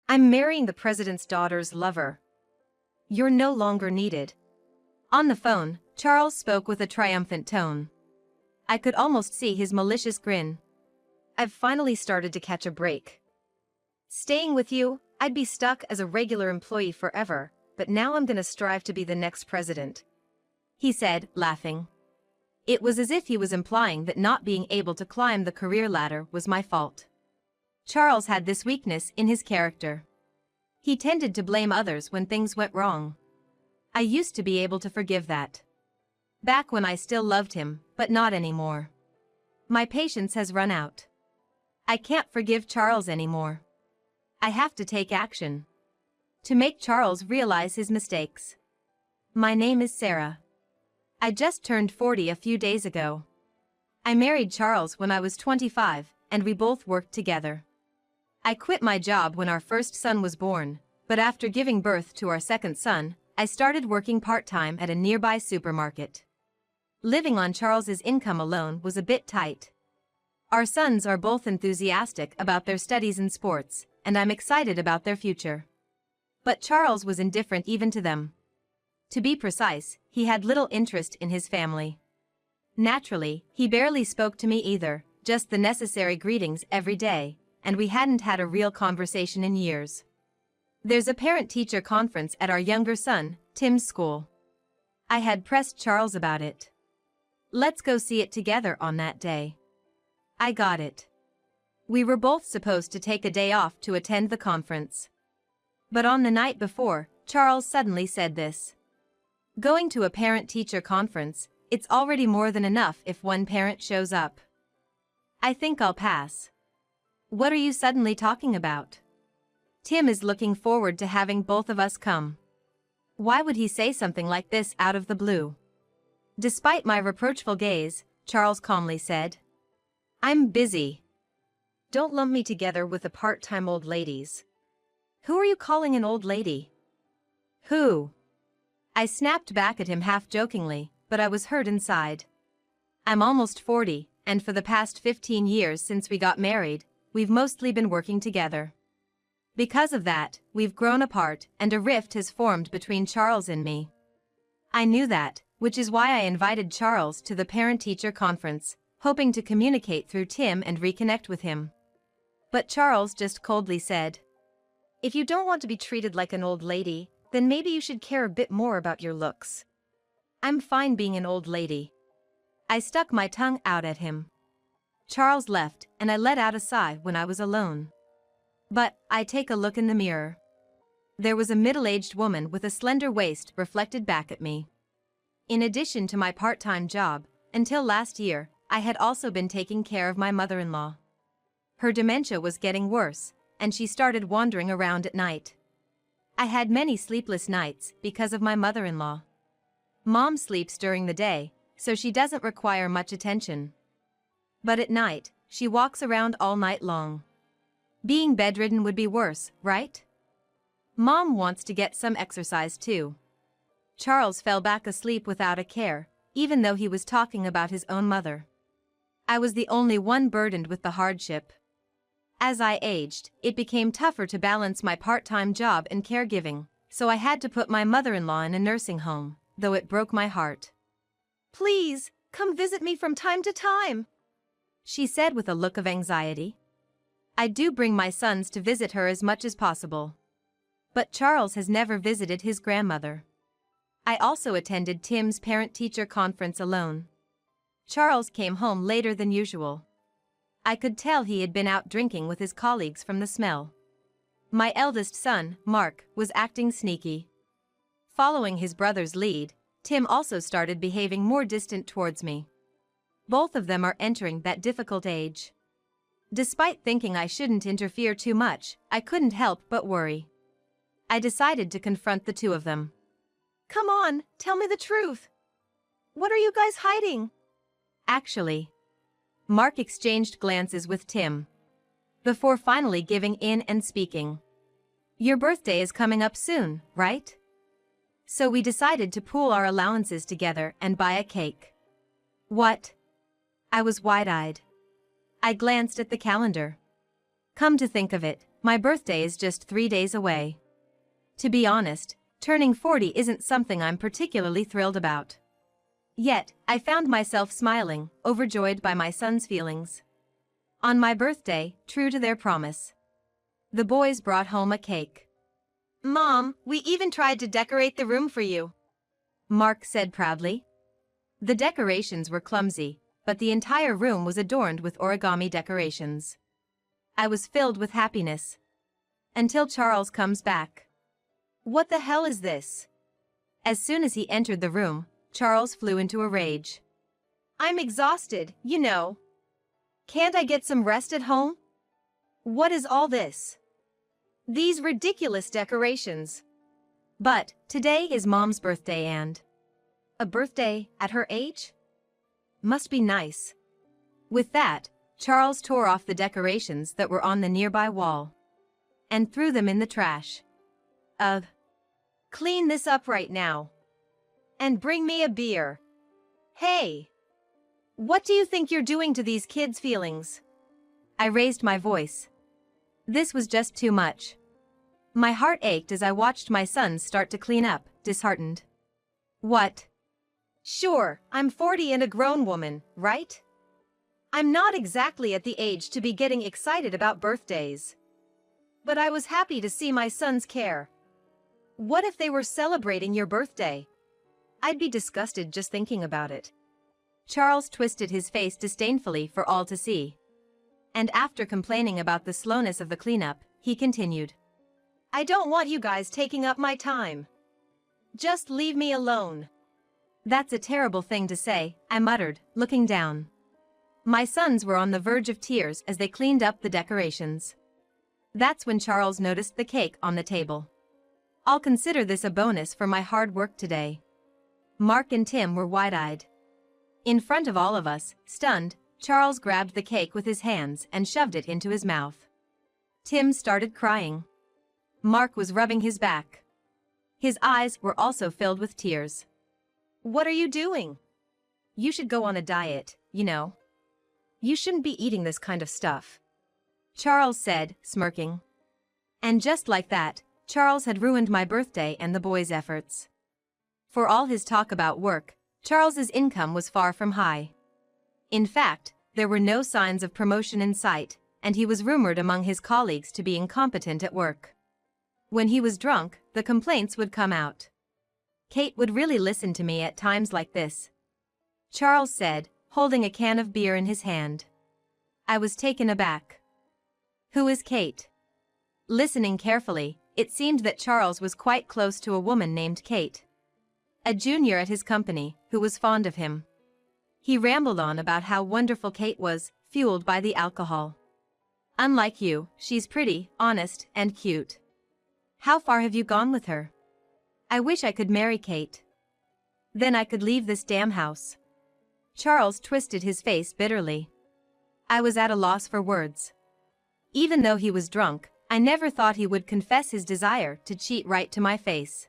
I'm marrying the president's daughter's lover. You're no longer needed. On the phone, Charles spoke with a triumphant tone. I could almost see his malicious grin. I've finally started to catch a break. Staying with you, I'd be stuck as a regular employee forever, but now I'm gonna strive to be the next president. He said, laughing. It was as if he was implying that not being able to climb the career ladder was my fault. Charles had this weakness in his character. He tended to blame others when things went wrong. I used to be able to forgive that. Back when I still loved him, but not anymore. My patience has run out. I can't forgive Charles anymore. I have to take action. To make Charles realize his mistakes. My name is Sarah. I just turned 40 a few days ago. I married Charles when I was 25, and we both worked together. I quit my job when our first son was born, but after giving birth to our second son, I started working part-time at a nearby supermarket. Living on Charles's income alone was a bit tight. Our sons are both enthusiastic about their studies and sports, and I'm excited about their future. But Charles was indifferent even to them. To be precise, he had little interest in his family. Naturally, he barely spoke to me either, just the necessary greetings every day, and we hadn't had a real conversation in years. There's a parent-teacher conference at our younger son, Tim's school. I had pressed Charles about it. Let's go see it together on that day. I got it. We were both supposed to take a day off to attend the conference. But on the night before, Charles suddenly said this. Going to a parent-teacher conference, it's already more than enough if one parent shows up. I think I'll pass. What are you suddenly talking about? Tim is looking forward to having both of us come. Why would he say something like this out of the blue? Despite my reproachful gaze, Charles calmly said, I'm busy. Don't lump me together with the part-time old ladies. Who are you calling an old lady? Who? I snapped back at him half-jokingly, but I was hurt inside. I'm almost 40, and for the past 15 years since we got married, we've mostly been working together. Because of that, we've grown apart, and a rift has formed between Charles and me. I knew that, which is why I invited Charles to the parent-teacher conference, hoping to communicate through Tim and reconnect with him. But Charles just coldly said, If you don't want to be treated like an old lady, then maybe you should care a bit more about your looks. I'm fine being an old lady. I stuck my tongue out at him. Charles left, and I let out a sigh when I was alone. But I take a look in the mirror. There was a middle-aged woman with a slender waist reflected back at me. In addition to my part-time job, until last year, I had also been taking care of my mother-in-law. Her dementia was getting worse, and she started wandering around at night. I had many sleepless nights because of my mother-in-law. Mom sleeps during the day, so she doesn't require much attention. But at night, she walks around all night long. Being bedridden would be worse, right? Mom wants to get some exercise too. Charles fell back asleep without a care, even though he was talking about his own mother. I was the only one burdened with the hardship. As I aged, it became tougher to balance my part-time job and caregiving, so I had to put my mother-in-law in a nursing home, though it broke my heart. Please, come visit me from time to time, she said with a look of anxiety. I do bring my sons to visit her as much as possible. But Charles has never visited his grandmother. I also attended Tim's parent-teacher conference alone. Charles came home later than usual. I could tell he had been out drinking with his colleagues from the smell. My eldest son, Mark, was acting sneaky. Following his brother's lead, Tim also started behaving more distant towards me. Both of them are entering that difficult age. Despite thinking I shouldn't interfere too much, I couldn't help but worry. I decided to confront the two of them. Come on, tell me the truth. What are you guys hiding? Actually, Mark exchanged glances with Tim before finally giving in and speaking. Your birthday is coming up soon, right? So we decided to pool our allowances together and buy a cake. What? I was wide-eyed. I glanced at the calendar. Come to think of it, My birthday is just 3 days away. To be honest, turning 40 isn't something I'm particularly thrilled about. Yet, I found myself smiling, overjoyed by my son's feelings. On my birthday, true to their promise, the boys brought home a cake. "Mom, we even tried to decorate the room for you," Mark said proudly. The decorations were clumsy, but the entire room was adorned with origami decorations. I was filled with happiness. Until Charles comes back. "What the hell is this?" As soon as he entered the room, Charles flew into a rage. "I'm exhausted, you know. Can't I get some rest at home? What is all this? These ridiculous decorations." But today is Mom's birthday and a birthday at her age? Must be nice. With that, Charles tore off the decorations that were on the nearby wall and threw them in the trash. "Ugh. Clean this up right now. And bring me a beer. Hey! What do you think you're doing to these kids' feelings?" I raised my voice. This was just too much. My heart ached as I watched my sons start to clean up, disheartened. "What? Sure, I'm 40 and a grown woman, right? I'm not exactly at the age to be getting excited about birthdays. But I was happy to see my sons care. What if they were celebrating your birthday? I'd be disgusted just thinking about it." Charles twisted his face disdainfully for all to see. And after complaining about the slowness of the cleanup, he continued. "I don't want you guys taking up my time. Just leave me alone." "That's a terrible thing to say," I muttered, looking down. My sons were on the verge of tears as they cleaned up the decorations. That's when Charles noticed the cake on the table. "I'll consider this a bonus for my hard work today." Mark and Tim were wide-eyed. In front of all of us, stunned, Charles grabbed the cake with his hands and shoved it into his mouth. Tim started crying. Mark was rubbing his back. His eyes were also filled with tears. "What are you doing? You should go on a diet, you know. You shouldn't be eating this kind of stuff," Charles said, smirking. And just like that, Charles had ruined my birthday and the boys' efforts. For all his talk about work, Charles's income was far from high. In fact, there were no signs of promotion in sight, and he was rumored among his colleagues to be incompetent at work. When he was drunk, the complaints would come out. "Kate would really listen to me at times like this," Charles said, holding a can of beer in his hand. I was taken aback. "Who is Kate?" Listening carefully, it seemed that Charles was quite close to a woman named Kate, a junior at his company, who was fond of him. He rambled on about how wonderful Kate was, fueled by the alcohol. "Unlike you, she's pretty, honest, and cute. How far have you gone with her? I wish I could marry Kate. Then I could leave this damn house." Charles twisted his face bitterly. I was at a loss for words. Even though he was drunk, I never thought he would confess his desire to cheat right to my face.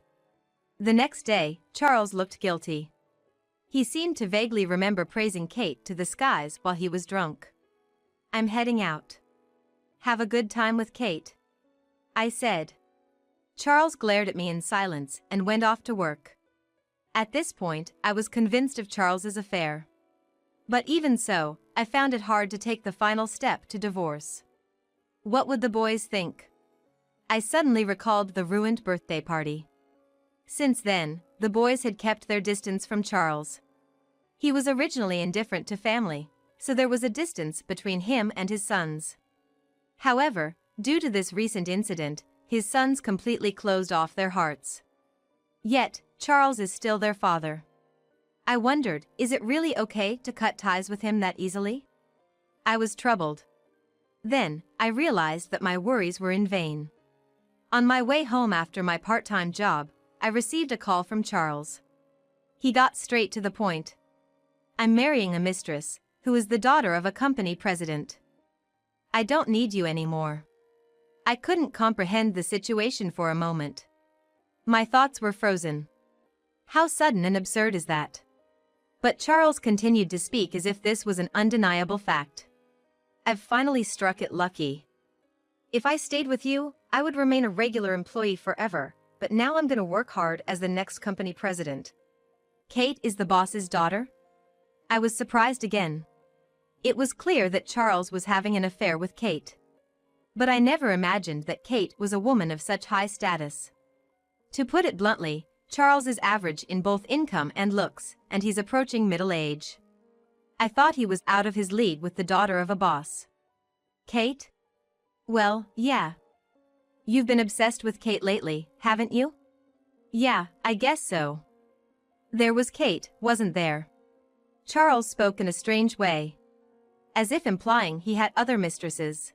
The next day, Charles looked guilty. He seemed to vaguely remember praising Kate to the skies while he was drunk. "I'm heading out. Have a good time with Kate," I said. Charles glared at me in silence and went off to work. At this point, I was convinced of Charles's affair. But even so, I found it hard to take the final step to divorce. What would the boys think? I suddenly recalled the ruined birthday party. Since then, the boys had kept their distance from Charles. He was originally indifferent to family, so there was a distance between him and his sons. However, due to this recent incident, his sons completely closed off their hearts. Yet, Charles is still their father. I wondered, is it really okay to cut ties with him that easily? I was troubled. Then, I realized that my worries were in vain. On my way home after my part-time job, I received a call from Charles. He got straight to the point. "I'm marrying a mistress, who is the daughter of a company president. I don't need you anymore." I couldn't comprehend the situation for a moment. My thoughts were frozen. How sudden and absurd is that? But Charles continued to speak as if this was an undeniable fact. "I've finally struck it lucky. If I stayed with you, I would remain a regular employee forever, but now I'm gonna work hard as the next company president. Kate is the boss's daughter? I was surprised again. It was clear that Charles was having an affair with Kate. But I never imagined that Kate was a woman of such high status. To put it bluntly, Charles is average in both income and looks, and he's approaching middle age. I thought he was out of his league with the daughter of a boss. Kate? Well, yeah. You've been obsessed with Kate lately, haven't you? Yeah, I guess so. There was Kate, wasn't there? Charles spoke in a strange way, as if implying he had other mistresses.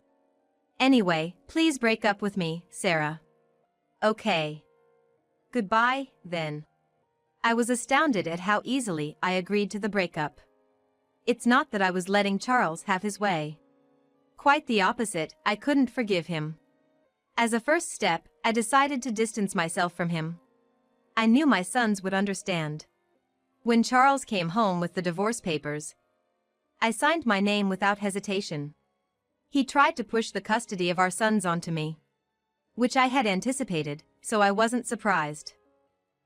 Anyway, please break up with me, Sarah. Okay. Goodbye, then. I was astounded at how easily I agreed to the breakup. It's not that I was letting Charles have his way. Quite the opposite, I couldn't forgive him. As a first step, I decided to distance myself from him. I knew my sons would understand. When Charles came home with the divorce papers, I signed my name without hesitation. He tried to push the custody of our sons onto me, which I had anticipated, so I wasn't surprised.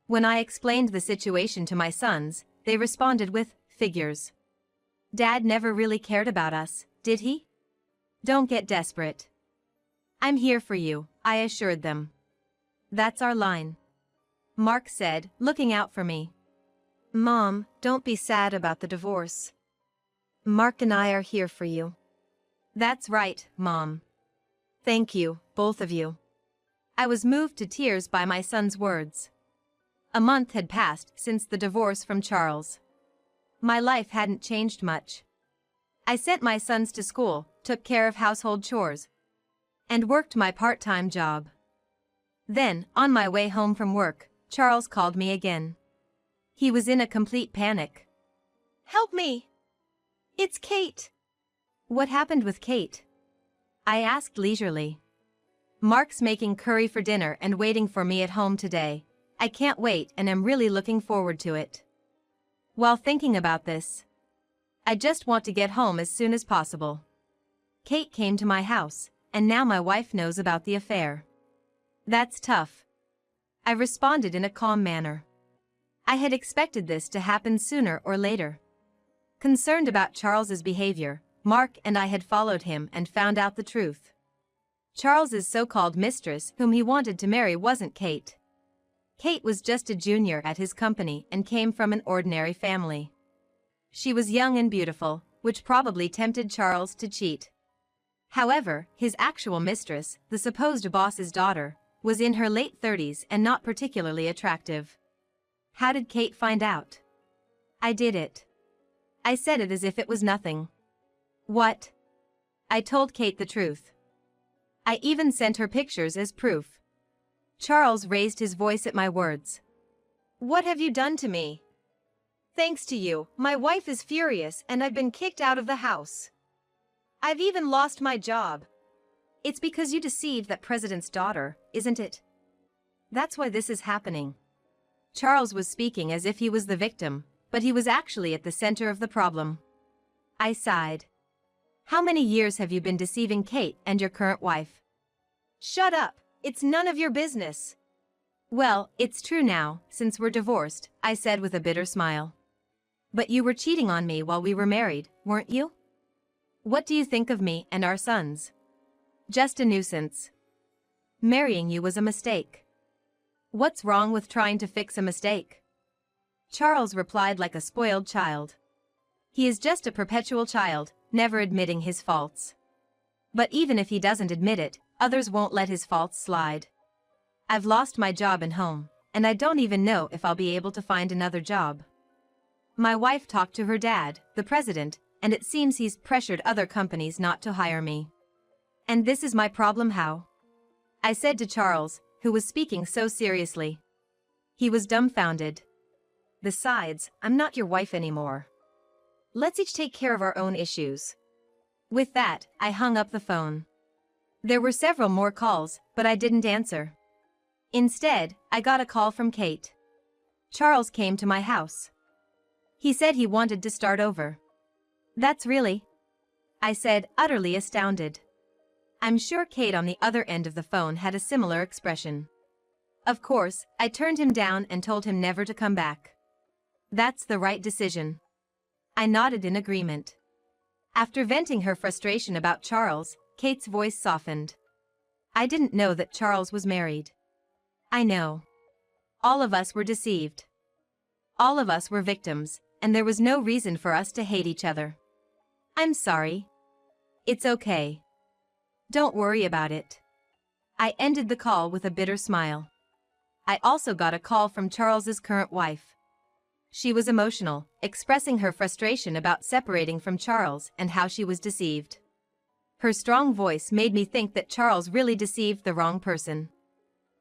When I explained the situation to my sons, they responded with figures. Dad never really cared about us, did he? Don't get desperate. I'm here for you, I assured them. That's our line. Mark said, looking out for me. Mom, don't be sad about the divorce. Mark and I are here for you. That's right, Mom. Thank you, both of you. I was moved to tears by my son's words. A month had passed since the divorce from Charles. My life hadn't changed much. I sent my sons to school, took care of household chores, and worked my part-time job. Then, on my way home from work, Charles called me again. He was in a complete panic. Help me! It's Kate! What happened with Kate? I asked leisurely. Mark's making curry for dinner and waiting for me at home today. I can't wait and am really looking forward to it. While thinking about this, I just want to get home as soon as possible. Kate came to my house, and now my wife knows about the affair. That's tough. I responded in a calm manner. I had expected this to happen sooner or later. Concerned about Charles's behavior, Mark and I had followed him and found out the truth. Charles's so-called mistress whom he wanted to marry wasn't Kate. Kate was just a junior at his company and came from an ordinary family. She was young and beautiful, which probably tempted Charles to cheat. However, his actual mistress, the supposed boss's daughter, was in her late 30s and not particularly attractive. How did Kate find out? I did it. I said it as if it was nothing. What? I told Kate the truth. I even sent her pictures as proof. Charles raised his voice at my words. What have you done to me? Thanks to you, my wife is furious and I've been kicked out of the house. I've even lost my job. It's because you deceived that president's daughter, isn't it? That's why this is happening. Charles was speaking as if he was the victim, but he was actually at the center of the problem. I sighed. How many years have you been deceiving Kate and your current wife? Shut up, it's none of your business. Well, it's true now, since we're divorced, I said with a bitter smile. But you were cheating on me while we were married, weren't you? What do you think of me and our sons? Just a nuisance. Marrying you was a mistake. What's wrong with trying to fix a mistake? Charles replied like a spoiled child. He is just a perpetual child, never admitting his faults. But even if he doesn't admit it, others won't let his faults slide. I've lost my job and home, and I don't even know if I'll be able to find another job. My wife talked to her dad, the president, and it seems he's pressured other companies not to hire me. And this is my problem how? I said to Charles, who was speaking so seriously. He was dumbfounded. Besides, I'm not your wife anymore. Let's each take care of our own issues. With that, I hung up the phone. There were several more calls, but I didn't answer. Instead, I got a call from Kate. Charles came to my house. He said he wanted to start over. That's really? I said, utterly astounded. I'm sure Kate on the other end of the phone had a similar expression. Of course, I turned him down and told him never to come back. That's the right decision. I nodded in agreement. After venting her frustration about Charles, Kate's voice softened. I didn't know that Charles was married. I know. All of us were deceived. All of us were victims, and there was no reason for us to hate each other. I'm sorry. It's okay. Don't worry about it. I ended the call with a bitter smile. I also got a call from Charles's current wife. She was emotional, expressing her frustration about separating from Charles and how she was deceived. Her strong voice made me think that Charles really deceived the wrong person.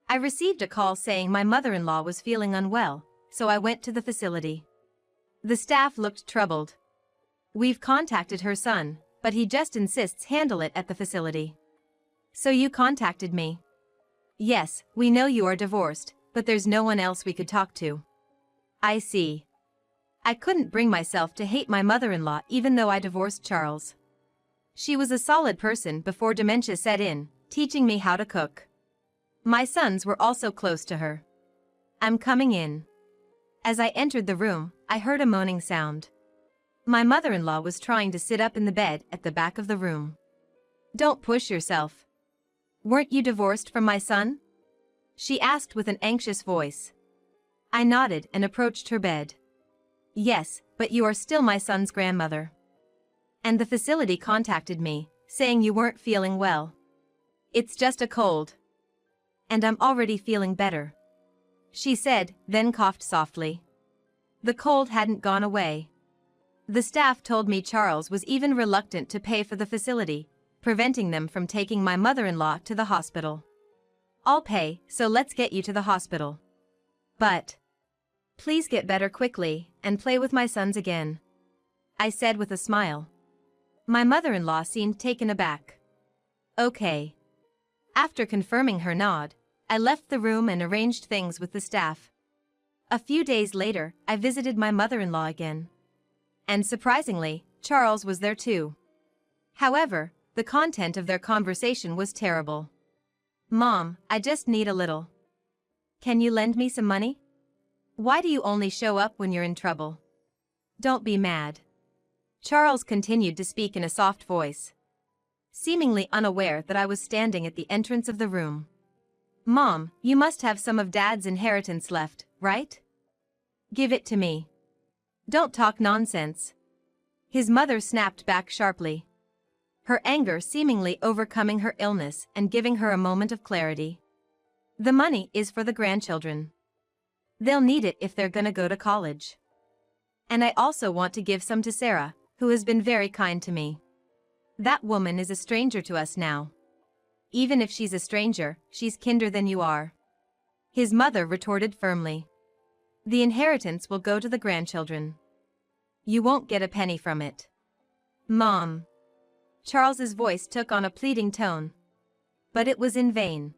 I received a call saying my mother-in-law was feeling unwell, so I went to the facility. The staff looked troubled. We've contacted her son, but he just insists handle it at the facility. So you contacted me? Yes, we know you are divorced, but there's no one else we could talk to. I see. I couldn't bring myself to hate my mother-in-law even though I divorced Charles. She was a solid person before dementia set in, teaching me how to cook. My sons were also close to her. I'm coming in. As I entered the room, I heard a moaning sound. My mother-in-law was trying to sit up in the bed at the back of the room. Don't push yourself. Weren't you divorced from my son? She asked with an anxious voice. I nodded and approached her bed. Yes, but you are still my son's grandmother. And the facility contacted me, saying you weren't feeling well. It's just a cold. And I'm already feeling better. She said, then coughed softly. The cold hadn't gone away. The staff told me Charles was even reluctant to pay for the facility, preventing them from taking my mother-in-law to the hospital. I'll pay, so let's get you to the hospital. But please get better quickly and play with my sons again, I said with a smile. My mother-in-law seemed taken aback. Okay. After confirming her nod, I left the room and arranged things with the staff. A few days later, I visited my mother-in-law again. And surprisingly, Charles was there too. However, the content of their conversation was terrible. Mom, I just need a little. Can you lend me some money? Why do you only show up when you're in trouble? Don't be mad. Charles continued to speak in a soft voice, seemingly unaware that I was standing at the entrance of the room. Mom, you must have some of Dad's inheritance left, right? Give it to me. Don't talk nonsense. His mother snapped back sharply, her anger seemingly overcoming her illness and giving her a moment of clarity. The money is for the grandchildren. They'll need it if they're gonna go to college. And I also want to give some to Sarah, who has been very kind to me. That woman is a stranger to us now. Even if she's a stranger, she's kinder than you are. His mother retorted firmly. The inheritance will go to the grandchildren. You won't get a penny from it. Mom. Charles's voice took on a pleading tone. But it was in vain.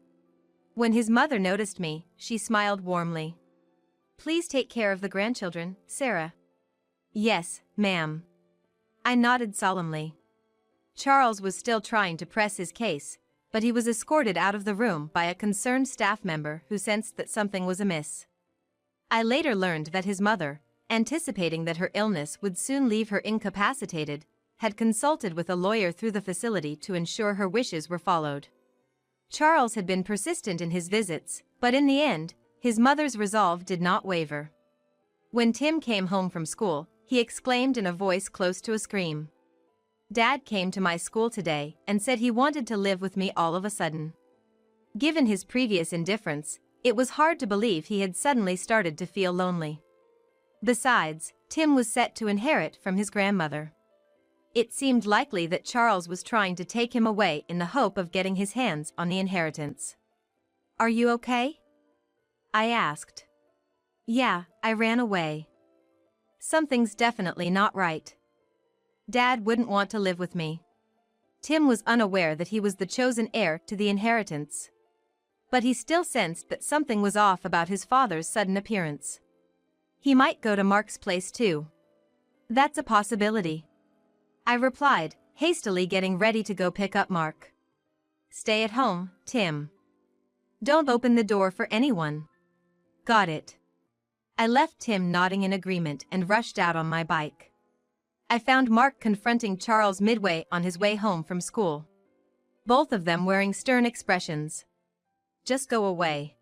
When his mother noticed me, she smiled warmly. Please take care of the grandchildren, Sarah. Yes, ma'am. I nodded solemnly. Charles was still trying to press his case, but he was escorted out of the room by a concerned staff member who sensed that something was amiss. I later learned that his mother, anticipating that her illness would soon leave her incapacitated, had consulted with a lawyer through the facility to ensure her wishes were followed. Charles had been persistent in his visits, but in the end, his mother's resolve did not waver. When Tim came home from school, he exclaimed in a voice close to a scream. Dad came to my school today and said he wanted to live with me all of a sudden. Given his previous indifference, it was hard to believe he had suddenly started to feel lonely. Besides, Tim was set to inherit from his grandmother. It seemed likely that Charles was trying to take him away in the hope of getting his hands on the inheritance. Are you okay? I asked. Yeah, I ran away. Something's definitely not right. Dad wouldn't want to live with me. Tim was unaware that he was the chosen heir to the inheritance. But he still sensed that something was off about his father's sudden appearance. He might go to Mark's place too. That's a possibility, I replied, hastily getting ready to go pick up Mark. Stay at home, Tim. Don't open the door for anyone. Got it. I left Tim nodding in agreement and rushed out on my bike. I found Mark confronting Charles midway on his way home from school. Both of them wearing stern expressions. Just go away.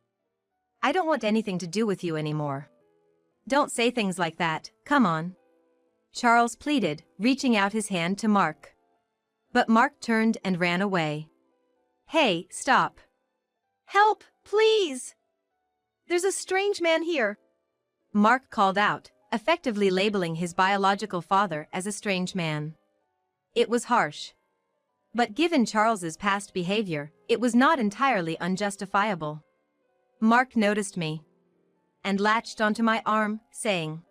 I don't want anything to do with you anymore. Don't say things like that, come on. Charles pleaded, reaching out his hand to Mark. But Mark turned and ran away. Hey, stop. Help, please! There's a strange man here. Mark called out, effectively labeling his biological father as a strange man. It was harsh. But given Charles's past behavior, it was not entirely unjustifiable. Mark noticed me and latched onto my arm, saying,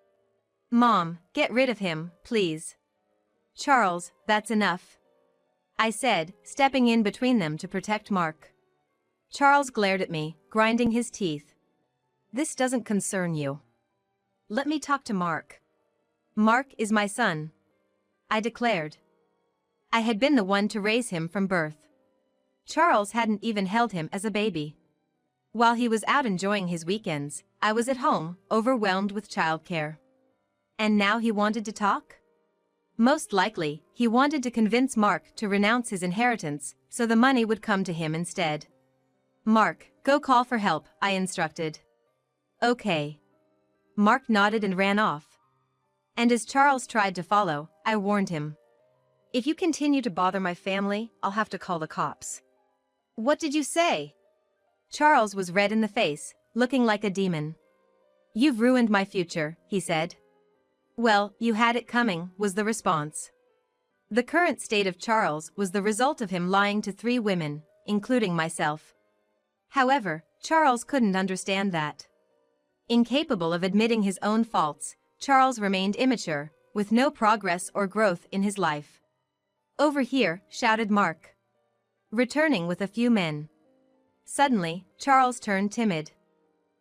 "Mom, get rid of him, please." "Charles, that's enough," I said, stepping in between them to protect Mark. Charles glared at me, grinding his teeth. "This doesn't concern you. Let me talk to Mark." "Mark is my son," I declared. I had been the one to raise him from birth. Charles hadn't even held him as a baby. While he was out enjoying his weekends, I was at home, overwhelmed with childcare. And now he wanted to talk? Most likely, he wanted to convince Mark to renounce his inheritance, so the money would come to him instead. "Mark, go call for help," I instructed. "Okay." Mark nodded and ran off. And as Charles tried to follow, I warned him. "If you continue to bother my family, I'll have to call the cops." "What did you say?" Charles was red in the face, looking like a demon. "You've ruined my future," he said. "Well, you had it coming," was the response. The current state of Charles was the result of him lying to 3 women, including myself. However, Charles couldn't understand that. Incapable of admitting his own faults, Charles remained immature, with no progress or growth in his life. "Over here," shouted Mark, returning with a few men. Suddenly, Charles turned timid.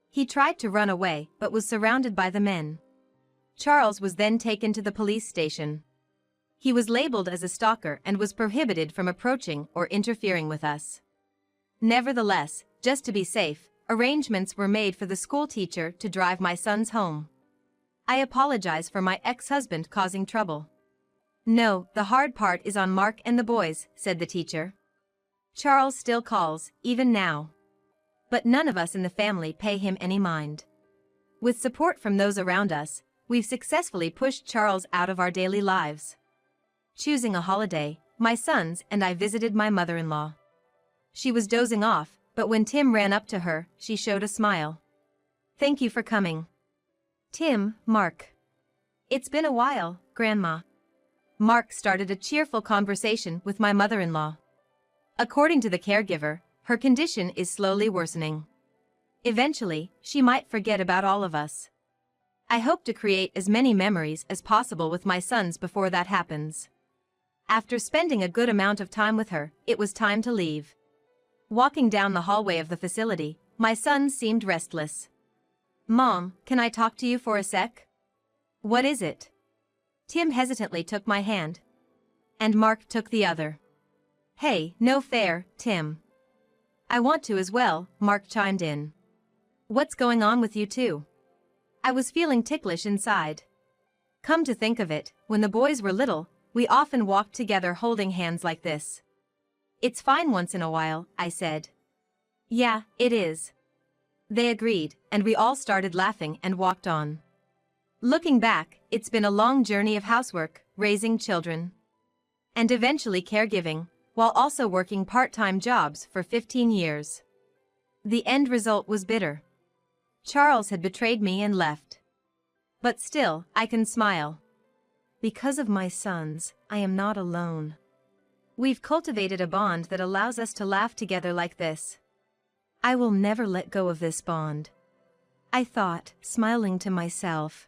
He tried to run away but was surrounded by the men. Charles was then taken to the police station. He was labeled as a stalker and was prohibited from approaching or interfering with us. Nevertheless, just to be safe, arrangements were made for the school teacher to drive my sons home. I apologize for my ex-husband causing trouble. "No, the hard part is on Mark and the boys," said the teacher. "Charles still calls, even now. But none of us in the family pay him any mind. With support from those around us, we've successfully pushed Charles out of our daily lives." Choosing a holiday, my sons and I visited my mother-in-law. She was dozing off, but when Tim ran up to her, she showed a smile. "Thank you for coming." "Tim, Mark. It's been a while, Grandma." Mark started a cheerful conversation with my mother-in-law. According to the caregiver, her condition is slowly worsening. Eventually, she might forget about all of us. I hope to create as many memories as possible with my sons before that happens. After spending a good amount of time with her, it was time to leave. Walking down the hallway of the facility, my sons seemed restless. "Mom, can I talk to you for a sec?" "What is it?" Tim hesitantly took my hand. And Mark took the other. "Hey, no fair, Tim." "I want to as well," Mark chimed in. "What's going on with you two?" I was feeling ticklish inside. Come to think of it, when the boys were little, we often walked together holding hands like this. "It's fine once in a while," I said. "Yeah, it is." They agreed, and we all started laughing and walked on. Looking back, it's been a long journey of housework, raising children, and eventually caregiving, while also working part-time jobs for 15 years. The end result was bitter. Charles had betrayed me and left. But still, I can smile. Because of my sons, I am not alone. We've cultivated a bond that allows us to laugh together like this. I will never let go of this bond. I thought, smiling to myself.